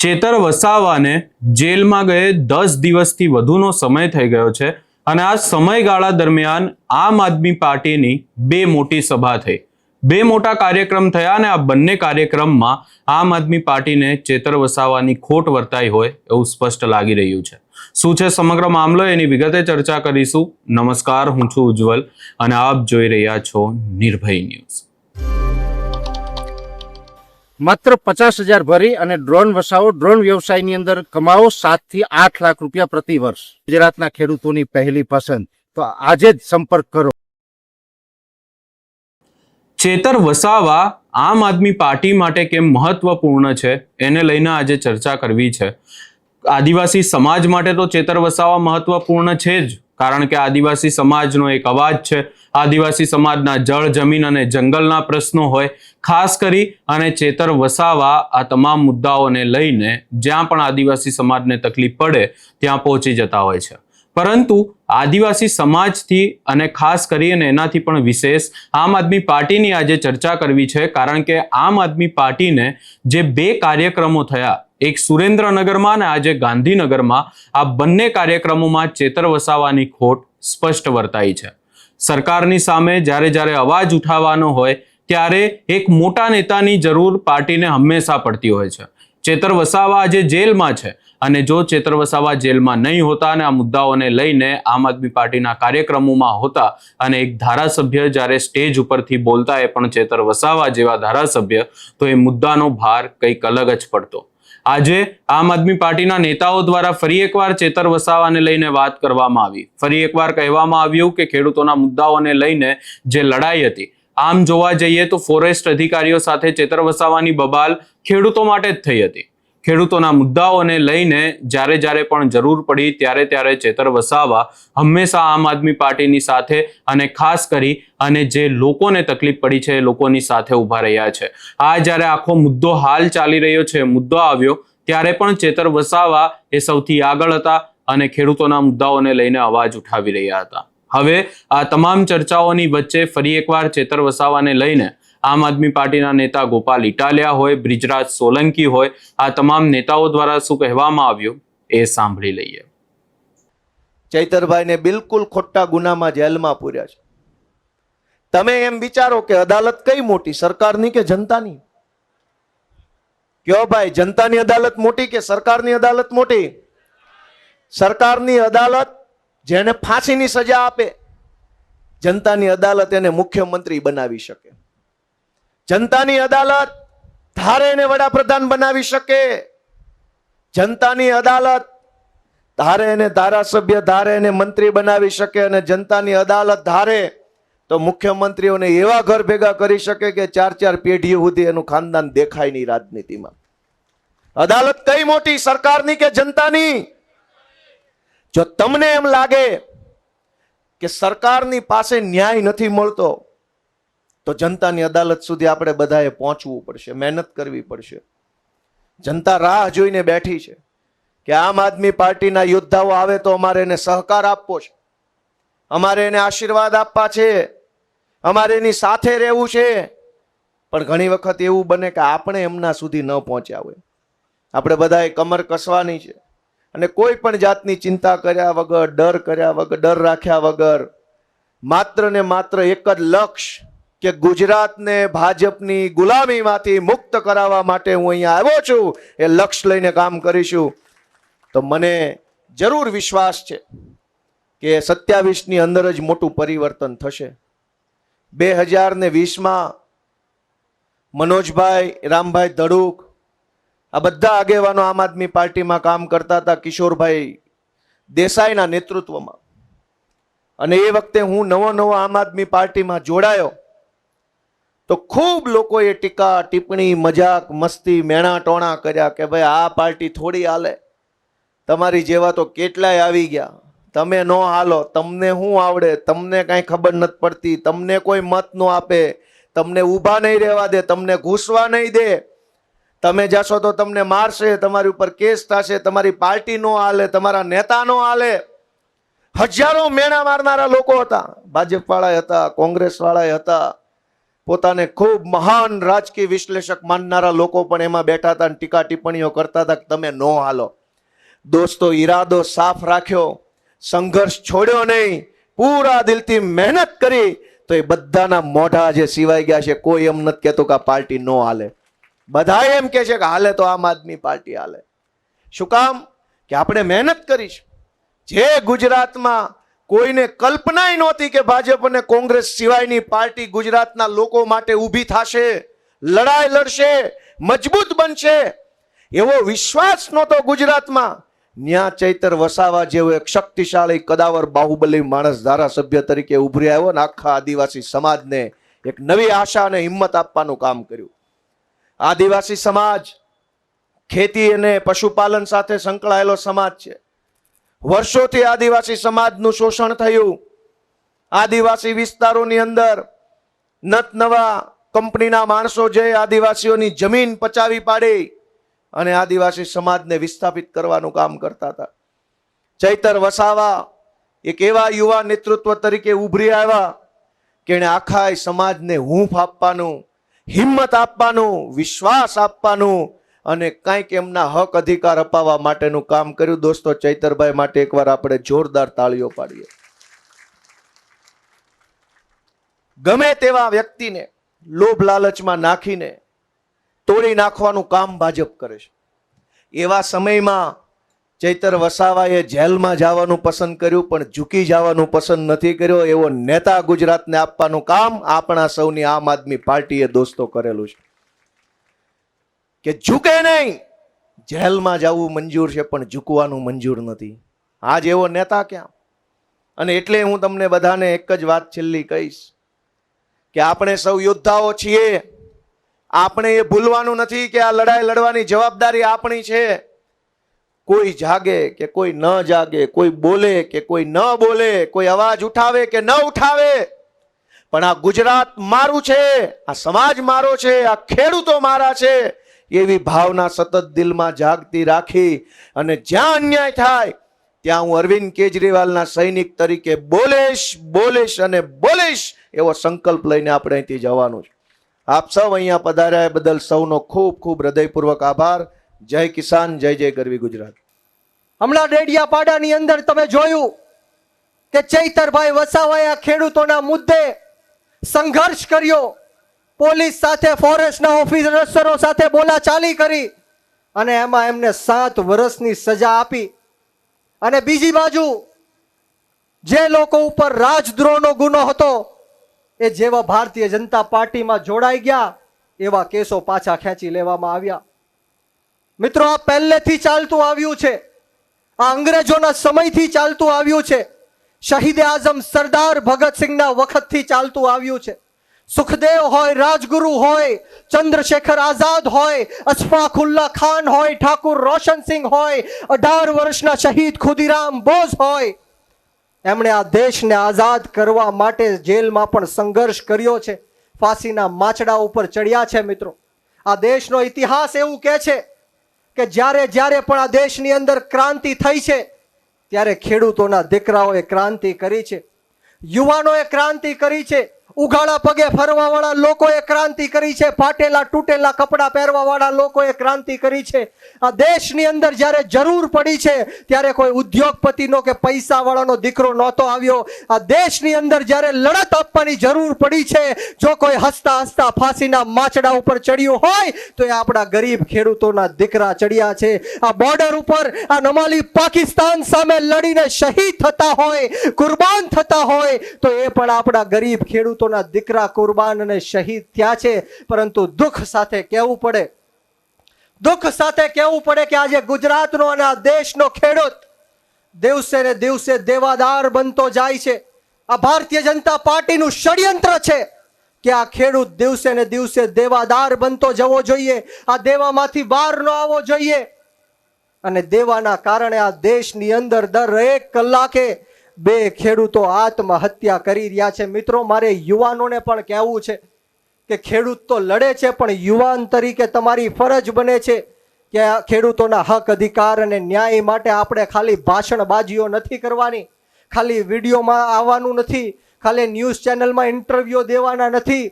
ચેતર વસાવાને જેલમાં ગયે 10 દિવસથી વધુનો સમય થઈ ગયો છે અને આ સમયગાળા દરમિયાન આમ આદમી પાર્ટીની બે મોટી સભા થઈ, બે મોટા કાર્યક્રમ થયા અને આ બંને કાર્યક્રમમાં આમ આદમી પાર્ટીને ચેતર વસાવાની ખોટ વર્તાઈ હોય એવું સ્પષ્ટ લાગી રહ્યું છે। શું છે સમગ્ર મામલો એની વિગતે ચર્ચા કરીશું। નમસ્કાર, હું છું ઉજ્જવલ અને આપ જોઈ રહ્યા છો નિર્ભય ન્યૂઝ। માત્ર 50,000 ભરી અને ડ્રોન વસાવો, ડ્રોન વ્યવસાયની અંદર કમાવો 7 થી 8 લાખ રૂપિયા પ્રતિ વર્ષ। ગુજરાતના ખેડૂતોની પહેલી પસંદ, તો આજે જ સંપર્ક કરો। ચેતર વસાવા આમ આદમી પાર્ટી માટે કેમ મહત્વપૂર્ણ છે એને લઈને આજે ચર્ચા કરવી છે। આદિવાસી સમાજ માટે તો ચેતર વસાવા મહત્વપૂર્ણ છે જ, કારણ કે આદિવાસી સમાજનો એક અવાજ છે। આદિવાસી સમાજના જળ, જમીન અને જંગલના પ્રશ્નો હોય, ખાસ કરી અને ચેતર વસાવા આ તમામ મુદ્દાઓને લઈને જ્યાં પણ આદિવાસી સમાજને તકલીફ પડે ત્યાં પહોંચી જતા હોય છે। પરંતુ આદિવાસી સમાજથી અને ખાસ કરીને એનાથી પણ વિશેષ આમ આદમી પાર્ટીની આજે ચર્ચા કરવી છે, કારણ કે આમ આદમી પાર્ટીને જે બે કાર્યક્રમો થયા, એક સુરેન્દ્રનગરમાં અને આજે ગાંધીનગરમાં, આ બંને કાર્યક્રમોમાં ચેતર વસાવાની ખોટ સ્પષ્ટ વર્તાઈ છે। સરકારની સામે જ્યારે જ્યારે અવાજ ઉઠાવવાનો હોય ત્યારે એક મોટા નેતાની જરૂર પાર્ટીને હંમેશા પડતી હોય છે। ચેતર વસાવા આજે જેલમાં છે અને જો ચેતર વસાવા જેલમાં નહીં હોતા અને આ મુદ્દાઓને લઈને આમ આદમી પાર્ટીના કાર્યક્રમોમાં હોતા અને એક ધારાસભ્ય જ્યારે સ્ટેજ ઉપરથી બોલતા એ પણ ચેતર વસાવા જેવા ધારાસભ્ય, તો એ મુદ્દાનો ભાર કંઈક અલગ જ પડતો। આજે આમ આદમી પાર્ટીના નેતાઓ દ્વારા ફરી એકવાર ચેતર વસાવાને લઈને વાત કરવામાં આવી। ફરી એકવાર કહેવામાં આવ્યું કે ખેડૂતોના મુદ્દાઓને લઈને જે લડાઈ હતી, આમ જોવા જઈએ તો ફોરેસ્ટ અધિકારીઓ સાથે ચેતર વસાવાની બબાલ ખેડૂતો માટે જ થઈ હતી। ખેડૂતોના મુદ્દાઓને લઈને જ્યારે જ્યારે પણ જરૂર પડી ત્યારે ચેતર વસાવા હંમેશા આમ આદમી પાર્ટીની સાથે અને ખાસ કરી અને જે લોકોને તકલીફ પડી છે એ લોકોની સાથે ઊભા રહ્યા છે। આ જ્યારે આખો મુદ્દો હાલ ચાલી રહ્યો છે, મુદ્દો આવ્યો, ત્યારે પણ ચેતર વસાવા એ સૌથી આગળ હતા અને ખેડૂતોના મુદ્દાઓને લઈને અવાજ ઉઠાવી રહ્યા હતા। હવે આ તમામ ચર્ચાઓની વચ્ચે ફરી એકવાર ચેતર વસાવાને લઈને આમ આદમી પાર્ટીના નેતા ગોપાલ ઇટાલિયા હોય, બ્રિજરાજ સોલંકી હોય, આ તમામ નેતાઓ દ્વારા શું કહેવામાં આવ્યું એ સાંભળી લઈએ। ચૈતરભાઈને બિલકુલ ખોટા ગુનામાં જેલમાં પૂર્યા છે। તમે એમ વિચારો કે અદાલત કઈ મોટી, સરકારની કે જનતાની? કયો ભાઈ, જનતાની અદાલત મોટી કે સરકારની અદાલત મોટી? સરકારની અદાલત જેને ફાંસીની સજા આપે, જનતાની અદાલત એને મુખ્યમંત્રી બનાવી શકે। જનતાની અદાલત ધારે એને વડાપ્રધાન બનાવી શકે। જનતાની અદાલત ધારે એને ધારાસભ્ય, ધારે એને મંત્રી બનાવી શકે। અને જનતાની અદાલત ધારે તો મુખ્યમંત્રીઓને એવા ઘર ભેગા કરી શકે કે 4-4 પેઢીઓ સુધી એનું ખાનદાન દેખાય નહીં રાજનીતિમાં। અદાલત કઈ મોટી, સરકારની કે જનતાની? જો તમને એમ લાગે કે સરકારની પાસે ન્યાય નથી મળતો, તો જનતાની અદાલત સુધી આપણે બધાએ પહોંચવું પડશે, મહેનત કરવી પડશે। જનતા રાહ જોઈને બેઠી છે કે આમ આદમી પાર્ટીના યોદ્ધાઓ આવે તો અમારે એને સહકાર આપવો છે, અમારે એને આશીર્વાદ આપવા છે, અમારે એની સાથે રહેવું છે। પણ ઘણી વખત એવું બને કે આપણે એમના સુધી ન પહોંચ્યા હોય। આપણે બધાએ કમર કસવાની છે અને કોઈ પણ જાતની ચિંતા કર્યા વગર, ડર કર્યા વગર, ડર રાખ્યા વગર માત્ર ને માત્ર એક જ લક્ષ્ય કે ગુજરાતને ભાજપની ગુલામીમાંથી મુક્ત કરાવવા માટે હું અહીંયા આવ્યો છું, એ લક્ષ્ય લઈને કામ કરીશું। તો મને જરૂર વિશ્વાસ છે કે 27ની અંદર જ મોટું પરિવર્તન થશે। 2020માં મનોજભાઈ, રામભાઈ ધડુક, આ બધા આગેવાનો આમ આદમી પાર્ટીમાં કામ કરતા હતા કિશોરભાઈ દેસાઈના નેતૃત્વમાં। અને એ વખતે હું નવો આમ આદમી પાર્ટીમાં જોડાયો તો ખૂબ લોકોએ ટીકા, ટિપ્પણી, મજાક, મસ્તી, મેણા ટોણા કર્યા કે ભાઈ આ પાર્ટી થોડી હાલે, તમારી જેવા તો કેટલાય આવી ગયા, તમે નો હાલો, તમને શું આવડે, તમને કાંઈ ખબર નથી પડતી, તમને કોઈ મત નો આપે, તમને ઊભા નહીં રહેવા દે, તમને ઘૂસવા નહીં દે, તમે જશો તો તમને મારશે, તમારી ઉપર કેસ થશે, તમારી પાર્ટી નો હાલે, તમારા નેતા નો હાલે। હજારો મેણા મારનારા લોકો હતા, ભાજપ વાળા હતા, કોંગ્રેસ વાળા હતા, પોતાને ખૂબ મહાન રાજકીય વિશ્લેષક માનનારા લોકો પણ એમાં બેઠા હતા અને ટીકા ટિપ્પણીઓ કરતા હતા કે તમે નો હાલો. દોસ્તો, ઈરાદો સાફ રાખ્યો, સંઘર્ષ છોડ્યો નહીં, પૂરા દિલથી મહેનત કરી, તો એ બધાના મોઢા જે સિવાય ગયા છે. કોઈ એમ નથી કહેતો કે આ પાર્ટી નો હાલે. બધા એમ કહે છે કે હાલે તો આમ આદમી પાર્ટી હાલે. શું કામ? કે આપણે મહેનત કરી છે. જે ગુજરાતમાં કોઈને કલ્પના નહોતી કે ભાજપ અને કોંગ્રેસ સિવાયની પાર્ટી ગુજરાતના લોકો માટે ઊભી થશે, લડાઈ લડશે, મજબૂત બનશે, એવો વિશ્વાસ નહોતો ગુજરાતમાં. ન્યા ચૈતર વસાવા જેવો એક શક્તિશાળી કદાવર બાહુબલી માણસ ધારાસભ્ય તરીકે ઉભરી આવ્યો ને આખા આદિવાસી સમાજને એક નવી આશા અને હિંમત આપવાનું કામ કર્યું. આદિવાસી સમાજ ખેતી અને પશુપાલન સાથે સંકળાયેલો સમાજ છે. વર્ષોથી આદિવાસી સમાજનું શોષણ થયું. આદિવાસી વિસ્તારોની અંદર નત નવા કંપનીના માણસો જે આદિવાસીઓની જમીન પચાવી પાડી અને આદિવાસી સમાજને વિસ્થાપિત કરવાનું કામ કરતા હતા. ચૈતર વસાવા એક એવા યુવા નેતૃત્વ તરીકે ઉભરી આવ્યા કે એણે આખા સમાજને હૂંફ આપવાનું, હિંમત આપવાનું, વિશ્વાસ આપવાનું અને કંઈક એમના હક અધિકાર અપાવવા માટેનું કામ કર્યું. દોસ્તો, ચૈતરભાઈ માટે એકવાર આપણે જોરદાર તાળીઓ પાડીએ. ગમે તેવા વ્યક્તિને લોભ લાલચમાં નાખીને તોડી નાખવાનું કામ ભાજપ કરે છે. એવા સમયમાં ચૈતર વસાવાએ જેલમાં જવાનું પસંદ કર્યું, પણ ઝૂકી જવાનું પસંદ નથી કર્યો. એવો નેતા ગુજરાતને આપવાનું કામ આપણા સૌની આમ આદમી પાર્ટીએ દોસ્તો કરેલું છે કે ઝૂકે નહીં. જેલમાં જવું મંજૂર છે પણ ઝૂકવાનું મંજૂર નથી. આ જેવો નેતા ક્યાં? અને એટલે હું તમને બધાને એક જ વાત છેલ્લી કહીશ કે આપણે સૌ યોદ્ધાઓ છીએ. આપણે એ ભૂલવાનું નથી કે આ લડાઈ લડવાની જવાબદારી આપણી છે. કોઈ જાગે કે કોઈ ન જાગે, કોઈ બોલે કે કોઈ ન બોલે, કોઈ અવાજ ઉઠાવે કે ન ઉઠાવે, પણ આ ગુજરાત મારું છે, આ સમાજ મારો છે, આ ખેડૂતો મારા છે, એવી ભાવના સતત દિલમાં જાગતી રાખી અને જ્યાં અન્યાય થાય ત્યાં હું અરવિંદ કેજરીવાલના સૈનિક તરીકે બોલીશ અને બોલીશ એવો સંકલ્પ લઈને આપણે અહીંથી જવાનું છે. આપ સૌ અહીંયા પધાર્યા બદલ સૌનો ખૂબ ખૂબ હૃદયપૂર્વક આભાર. જય કિસાન, જય જય ગરવી ગુજરાત. હમણાં ડેડિયાપાડાની અંદર તમે જોયું કે ચૈતરભાઈ વસાવાએ ખેડૂતોના મુદ્દે સંઘર્ષ કર્યો. પોલીસ સાથે, ફોરેસ્ટના ઓફિસરો સાથે બોલાચાલી કરી અને એમાં એમને 7 વર્ષની સજા આપી. અને બીજી બાજુ જે લોકો ઉપર રાજદ્રોહનો ગુનો હતો એ જેવા ભારતીય જનતા પાર્ટીમાં જોડાઈ ગયા એવા કેસો પાછા ખેંચી લેવામાં આવ્યા. મિત્રો, આ પહેલેથી ચાલતું આવ્યું છે. આ અંગ્રેજોના સમયથી ચાલતું આવ્યું છે. શહીદ આઝમ સરદાર ભગતસિંહના વખતથી ચાલતું આવ્યું છે. સુખદેવ હોય, રાજગુરુ હોય, ચંદ્રશેખર આઝાદ હોય, અશફાકુલ્લા ખાન હોય, ઠાકુર રોશનસિંહ હોય, 18 વર્ષના શહીદ ખુદીરામ બોઝ હોય, એમણે આ દેશને આઝાદ કરવા માટે જેલમાં પણ સંઘર્ષ કર્યો છે. ફાંસીના માચડા ઉપર ચડ્યા છે. મિત્રો, આ દેશનો ઇતિહાસ એવું કહે છે કે જ્યારે જ્યારે પણ આ દેશની અંદર ક્રાંતિ થઈ છે ત્યારે ખેડૂતોના દીકરાઓએ ક્રાંતિ કરી છે, યુવાનોએ ક્રાંતિ કરી છે, ઉઘાડા પગે ફરવા વાળા લોકોએ ક્રાંતિ કરી છે, ફાટેલા તૂટેલા કપડા પહેરવા વાળા લોકોએ ક્રાંતિ કરી છે. આ દેશની અંદર જ્યારે જરૂર પડી છે ત્યારે કોઈ ઉદ્યોગપતિનો કે પૈસા વાળાનો દીકરો નહોતો આવ્યો. આ દેશની અંદર જ્યારે લડત આપવાની જરૂર પડી છે, જો કોઈ હસતા હસતા ફાંસીના માચડા ઉપર ચડ્યું હોય તો એ આપણા ગરીબ ખેડૂતોના દીકરા ચડ્યા છે. આ બોર્ડર ઉપર આ નમાલી પાકિસ્તાન સામે લડીને શહીદ થતા હોય, કુરબાન થતા હોય તો એ પણ આપણા ગરીબ ખેડૂતો દીકરા કુરબાન અને શહીદ થયા છે. પરંતુ દુઃખ સાથે કહેવું પડે કે આજે ગુજરાતનો અને આ દેશનો ખેડૂત દિવસે ને દિવસે દેવાદાર બનતો જાય છે. આ ભારતીય જનતા પાર્ટીનું ષડયંત્ર છે કે આ ખેડૂત દિવસે ને દિવસે દેવાદાર બનતો જવો જોઈએ, આ દેવામાંથી બહાર ન આવવો જોઈએ. અને દેવાના કારણે આ દેશની અંદર દર 1 કલાકે 2 ખેડૂતો આત્મહત્યા કરી રહ્યા છે. મિત્રો, મારે યુવાનોને પણ કહેવું છે કે ખેડૂત તો લડે છે પણ યુવાન તરીકે તમારી ફરજ બને છે કે ખેડૂતોના હક અધિકાર અને ન્યાય માટે આપણે ખાલી ભાષણબાજીઓ નથી કરવાની, ખાલી વિડીયોમાં આવવાનું નથી, ખાલી ન્યૂઝ ચેનલમાં ઇન્ટરવ્યૂ દેવાના નથી.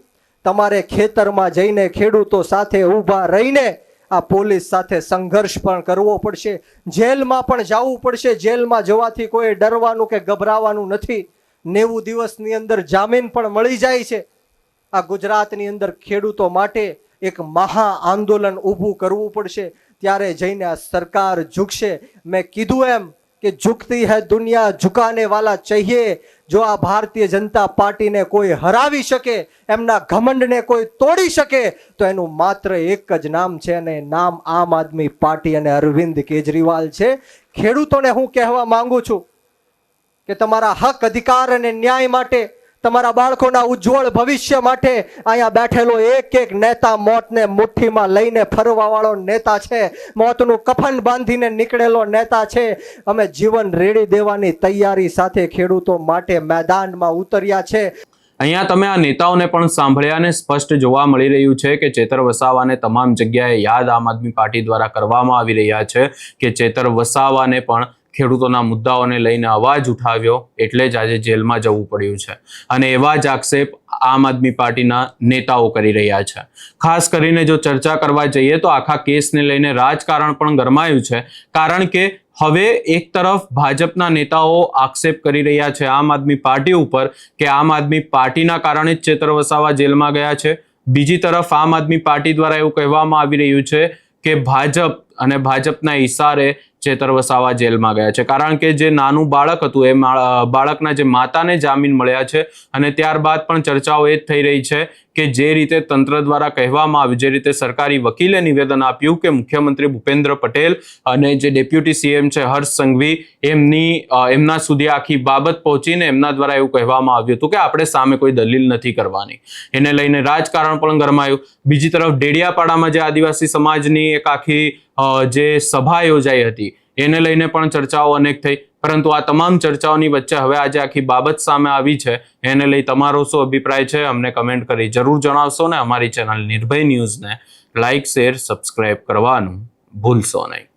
તમારે ખેતરમાં જઈને ખેડૂતો સાથે ઊભા રહીને આ પોલીસ સાથે સંઘર્ષ પણ કરવો પડશે, જેલમાં પણ જવું પડશે. જેલમાં જવાથી કોઈ ડરવાનું કે ગભરાવાનું નથી. 90 દિવસની અંદર જામીન પણ મળી જાય છે. આ ગુજરાતની અંદર ખેડૂતો માટે એક મહા આંદોલન ઊભું કરવું પડશે, ત્યારે જઈને આ સરકાર ઝૂકશે. મેં કીધું એમ કે ઝુકતી હૈ દુનિયા ઝુકાને વાલા ચાહીએ. જો આ ભારતીય જનતા પાર્ટીને કોઈ હરાવી શકે, એમના ઘમંડને કોઈ તોડી શકે, તો એનું માત્ર એક જ નામ છે, અને નામ આમ આદમી પાર્ટી અને અરવિંદ કેજરીવાલ છે. ખેડૂતોને હું કહેવા માંગુ છું કે તમારા હક અધિકાર અને ન્યાય માટે, તમારા બાળકોના ઉજ્જવળ ભવિષ્ય માટે અહીંયા બેઠેલો એક એક નેતા મોતને મુઠ્ઠીમાં લઈને ફરવા વાળો નેતા છે, મોતનું કફન બાંધીને નીકળેલો નેતા છે. અમે જીવન રેડી દેવાની તૈયારી સાથે ખેડૂતો માટે મેદાનમાં ઉતર્યા છે. અહીંયા તમે આ નેતાઓને પણ સાંભળ્યા અને સ્પષ્ટ જોવા મળી રહ્યું છે કે ચેતર વસાવાને તમામ જગ્યાએ યાદ આમ આદમી પાર્ટી દ્વારા કરવામાં આવી રહ્યા છે કે ચેતર વસાવાને પણ ખેડૂતોના મુદ્દાઓને લઈને અવાજ ઉઠાવ્યો એટલે જ આજે જેલમાં જવું પડ્યું છે. અને એવા જ આક્ષેપ આમ આદમી પાર્ટીના નેતાઓ કરી રહ્યા છે. ખાસ કરીને જો ચર્ચા કરવા જઈએ તો આખા કેસને લઈને રાજકારણ પણ ગરમાયું છે, કારણ કે હવે એક તરફ ભાજપના નેતાઓ આક્ષેપ કરી રહ્યા છે આમ આદમી પાર્ટી ઉપર કે આમ આદમી પાર્ટીના કારણે જ ચેતર વસાવા જેલમાં ગયા છે. બીજી તરફ આમ આદમી પાર્ટી દ્વારા એવું કહેવામાં આવી રહ્યું છે કે ભાજપ અને ભાજપના ઈશારે ચેતર વસાવા જેલમાં ગયા છે, કારણ કે જે નાનું બાળક હતું એ બાળકના જે માતાને જામીન મળ્યા છે. અને ત્યારબાદ પણ ચર્ચાઓ એ જ થઈ રહી છે કે જે રીતે તંત્ર દ્વારા કહેવામાં આવ્યું, જે રીતે સરકારી વકીલે નિવેદન આપ્યું કે મુખ્યમંત્રી ભૂપેન્દ્ર પટેલ અને જે ડેપ્યુટી સીએમ છે હર્ષ સંઘવી, એમના સુધી આખી બાબત પહોંચીને એમના દ્વારા એવું કહેવામાં આવ્યું હતું કે આપણે સામે કોઈ દલીલ નથી કરવાની. એને લઈને રાજકારણ પણ ગરમાયું. બીજી તરફ ડેડિયાપાડામાં જે આદિવાસી સમાજની એક આખી જે સભા યોજાઈ હતી એને લઈને પણ ચર્ચાઓ અનેક થઈ. પરંતુ આ તમામ ચર્ચાઓની વચ્ચે હવે આજે આખી બાબત સામે આવી છે. એને લઈ તમારો શું અભિપ્રાય છે અમને કમેન્ટ કરી જરૂર જણાવશો ને અમારી ચેનલ નિર્ભય ન્યૂઝને લાઇક, શેર, સબસ્ક્રાઇબ કરવાનું ભૂલશો નહીં.